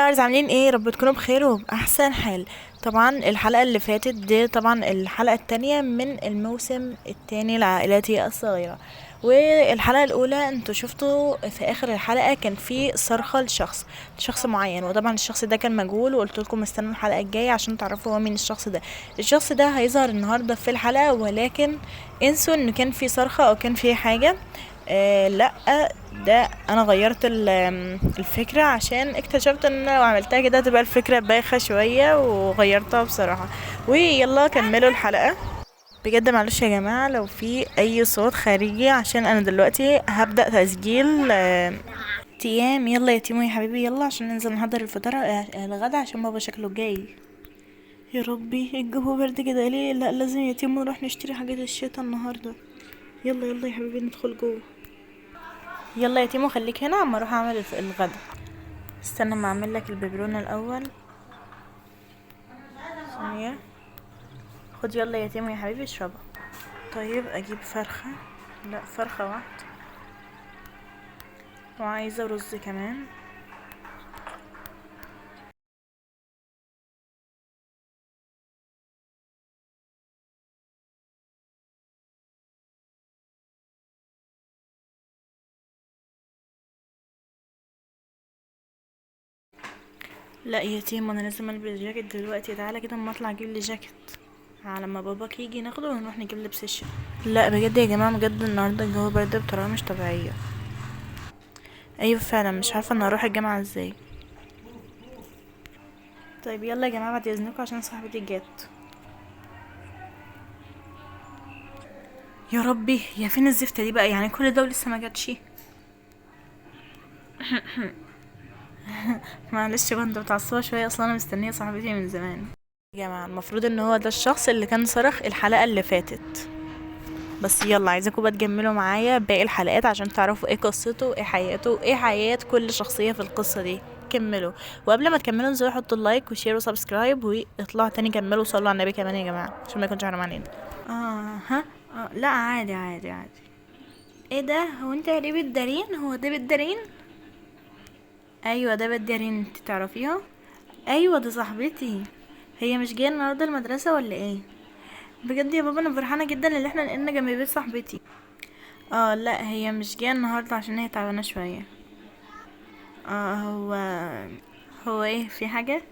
فلاورز، عاملين ايه؟ رب تكونوا بخير وبأحسن حال. طبعا الحلقة اللي فاتت دي طبعا الحلقة التانية من الموسم التاني لعائلتي الصغيرة. والحلقة الأولى انتوا شفتوا في آخر الحلقة كان في صرخة لشخص معين، وطبعا الشخص ده كان مجهول، وقلت لكم استنوا الحلقة الجاية عشان تعرفوا هو مين الشخص ده. الشخص ده هيظهر النهاردة في الحلقة، ولكن انسوا ان كان في صرخة او كان في حاجة. لا، ده انا غيرت الفكرة عشان اكتشفت ان أنا لو عملتها كده تبقى الفكرة بايخة شوية، وغيرتها بصراحة. ويلا كملوا الحلقة. بجد معلش يا جماعة لو في اي صوت خارجي، عشان انا دلوقتي هبدأ تسجيل تيام. يلا يا تيمو يا حبيبي، يلا عشان ننزل نحضر الفطار الغدا، عشان بابا شكله جاي. يا ربي الجو برد كده ليه؟ لا لازم يا تيمو نروح نشتري حاجات الشتا النهاردة. يلا يلا يا حبيبي ندخل جوه. يلا يا تيمو خليك هنا اما اروح اعمل الغدا. استنى ما اعمل لك البيبرونة الاول. ثانية. خد يلا يا تيمو يا حبيبي اشربها. طيب اجيب فرخة. لا فرخة واحدة. وعايزة رز كمان. لا يا تيمو انا لازم البس جاكيت دلوقتي، تعالى كده اما اطلع اجيب لي جاكيت على ما باباك يجي ناخده ونروح نجيب لبس الشتا. لا بجد يا جماعة، بجد النهاردة الجو برد بطريقة مش طبيعية. ايوه فعلا مش عارفة انا هروح الجامعة ازاي. طيب يلا يا جماعة بعد اذنكم عشان صاحبتي جت. يا ربي يا فين الزفتة دي بقى؟ يعني كل ده ولسه ما جاتش. معلش كنت متعصبة شوية، اصلا انا مستنية صاحبتي من زمان. يا جماعة المفروض ان هو ده الشخص اللي كان صرخ الحلقة اللي فاتت. بس يلا عايزاكم بقى تكملوا معايا باقي الحلقات عشان تعرفوا ايه قصته، ايه حياته، ايه حياة كل شخصية في القصة دي. كملوا. وقبل ما تكملوا انزلوا حطوا اللايك وشير وسبسكرايب، واطلعوا تاني كملوا وصلوا على النبي كمان يا جماعة عشان ما يكونش حرام علينا. ها. لا عادي عادي عادي. ايه ده؟ هو انت قريب الدارين؟ هو ده بالدارين؟ ايوه ده بالدارين، انت تعرفيها؟ ايوه دي صاحبتي. هي مش جايه النهارده المدرسه ولا ايه؟ بجد يا بابا انا فرحانه جدا ان احنا نقلنا جنب بيت صاحبتي. اه لا هي مش جايه النهارده عشان هي تعبانه شويه. اه هو ايه في حاجه؟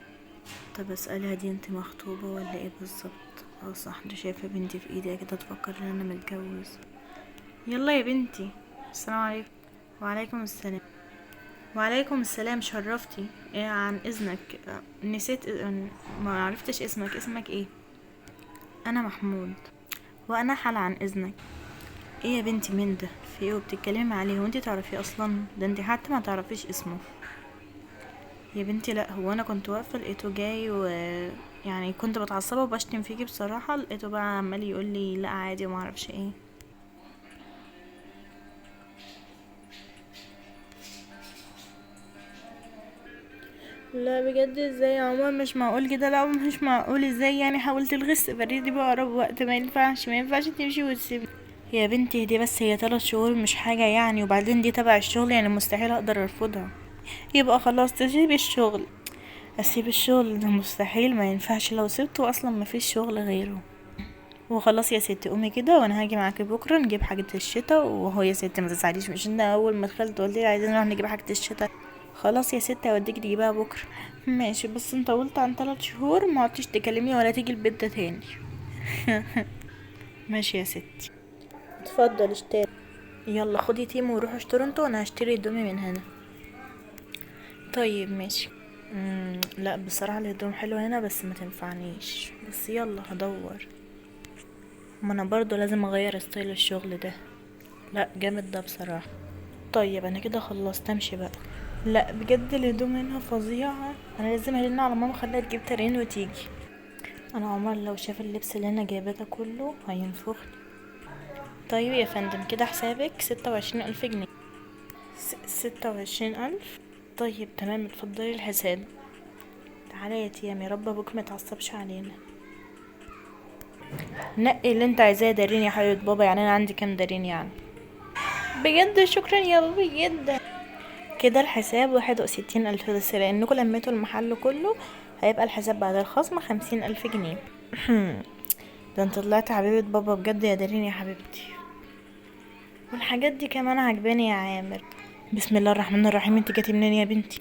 طب اسالها دي انت مخطوبه ولا ايه بالظبط؟ اه صح، دي شايفه بنتي في ايدي كده تفكر ان انا متجوز. يلا يا بنتي. السلام عليكم. وعليكم السلام. وعليكم السلام، شرفتي. إيه عن اذنك؟ نسيت ما عرفتش اسمك ايه؟ انا محمود. وانا حلا عن اذنك. ايه يا بنتي مين ده؟ في ايه وبتتكلمي عليه؟ وانتي تعرفيه اصلا؟ ده انتي حتى ما تعرفيش اسمه. يا بنتي لا، هو انا كنت واقفه لقيته جاي يعني كنت متعصبه وبشتم فيكي بصراحه، لقيته بقى عمال يقول لي لا عادي وما اعرفش ايه. لا بجد ازاي يا عمر؟ مش معقول كده، لا مش معقول ازاي يعني؟ حاولت الغي السفرية دي بأقرب وقت، ما ينفعش تمشي وتسيبني. يا بنتي دي بس هي 3 شهور مش حاجة يعني، وبعدين دي تبع الشغل يعني مستحيل اقدر ارفضها. يبقى خلاص تسيبي الشغل. اسيب الشغل ده مستحيل، ما ينفعش، لو سبته اصلا ما فيش شغل غيره. وخلاص يا ستي قومي كده وانا هاجي معاكي بكره نجيب حاجه الشتاء، وهو يا ستي ما تزعليش، مش ان اول ما دخلت قلت لي عايزين نروح نجيب حاجه الشتاء. خلاص يا ستي اوديك تجيبها بكره. ماشي، بس انت قلت عن 3 شهور ما عدتش تكلمني ولا تيجي البيت ده تاني. ماشي يا ستي. اتفضل اشتري. يلا خدي تيمو وروحوا اشتروا انتوا، وانا هشتري هدومي من هنا. طيب ماشي. لا بصراحة الهدوم حلوة هنا بس ما تنفعنيش، بس يلا هدور. ما انا برضو لازم اغير ستايل الشغل ده. لا جامد ده بصراحة. طيب انا كده خلصت امشي بقى. لا بجد الهدوم هنا فظيعة، انا لازم ارن على ماما خليها تجيب ترين وتيجي. انا عمر لو شاف اللبس اللي انا جايباه ده كله هينفخني. طيب يا فندم كده حسابك 26,000 جنيه. 26,000. طيب تمام اتفضلي الحساب. تعالى يا تيام، يا رب ابوك متعصبش علينا. نقي اللي انت عايزاه دارين يا حبيبة بابا، يعني انا عندي كام دارين يعني؟ بجد شكرا يا بابا جدا. كده الحساب 61,000 بس، لانكم لميتوا المحل كله هيبقى الحساب بعد الخصم 50,000 جنيه. ده انت طلعت حبيبة بابا بجد يا دارين يا حبيبتي. والحاجات دي كمان عجباني يا عامر. بسم الله الرحمن الرحيم، انت جاتي منين يا بنتي؟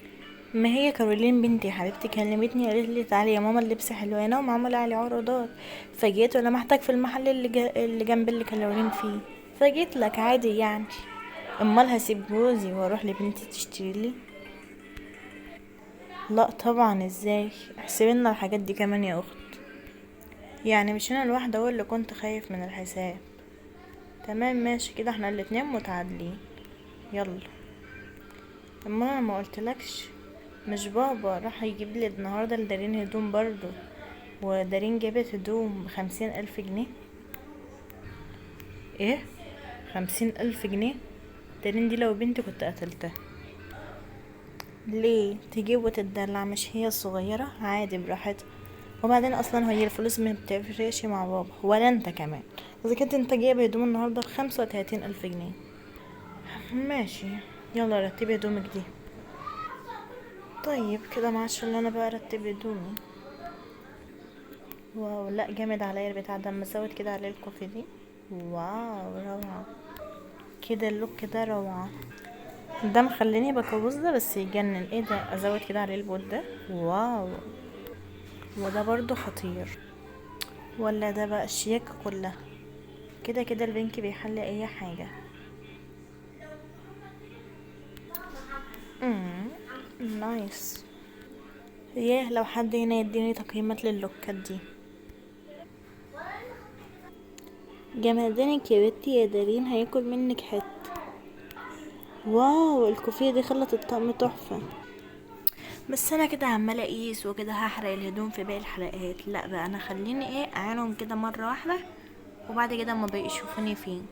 ما هي كارولين بنتي يا حبيبتي كلمتني قالت لي تعالي يا ماما اللبس حلو هنا ومعمول عليه عروضات، فجيت ولمحتك في المحل اللي جنب اللي كارولين فيه، فجيت لك عادي يعني. امال هسيب جوزي واروح لبنتي تشتري لي؟ لا طبعا، ازاي؟ احسبي لنا الحاجات دي كمان يا اخت. يعني مش انا الواحده هو اللي كنت خايف من الحساب؟ تمام ماشي كده، احنا الاتنين متعادلين. يلا. امال انا ما قلتلكش؟ مش بابا راح يجيب لي النهارده لدارين هدوم برضو، ودارين جابت هدوم ب50,000 جنيه. ايه؟ 50,000 جنيه؟ دارين دي لو بنتي كنت قتلتها. ليه؟ تجيب وتدلع، مش هي الصغيرة؟ عادي براحتها. وبعدين اصلا هي الفلوس ما بتفرقش مع بابا ولا انت كمان، اذا كنت انت جايب هدوم النهارده ب35,000 جنيه. ماشي. يلا رتبي هدومك دي. طيب كده معاش اللي انا بقى ارتب هدومي. واو، لا جامد عليا البتاع ده، اما ازود كده عليه الكوفي دي. واو روعة. كده اللوك ده روعة. ده مخليني بكوز ده بس يجنن. ايه ده؟ ازود كده عليه البوت ده. واو. وده برضو خطير. ولا ده بقى الشياكة كلها. كده كده البنك بيحل اي حاجة. امم نايس. ياه، لو حد هنا يديني تقييمات لللوكات دي. جمدانك يا بنتي يا دارين، هياكل منك حته. واو، الكوفيه دي خلت الطقم تحفه. بس انا كده عماله اقيس وكده هحرق الهدوم في باقي الحلقات. لا بقى، انا خليني اعينهم كده مره واحده، وبعد كده اما بقى يشوفوني فين.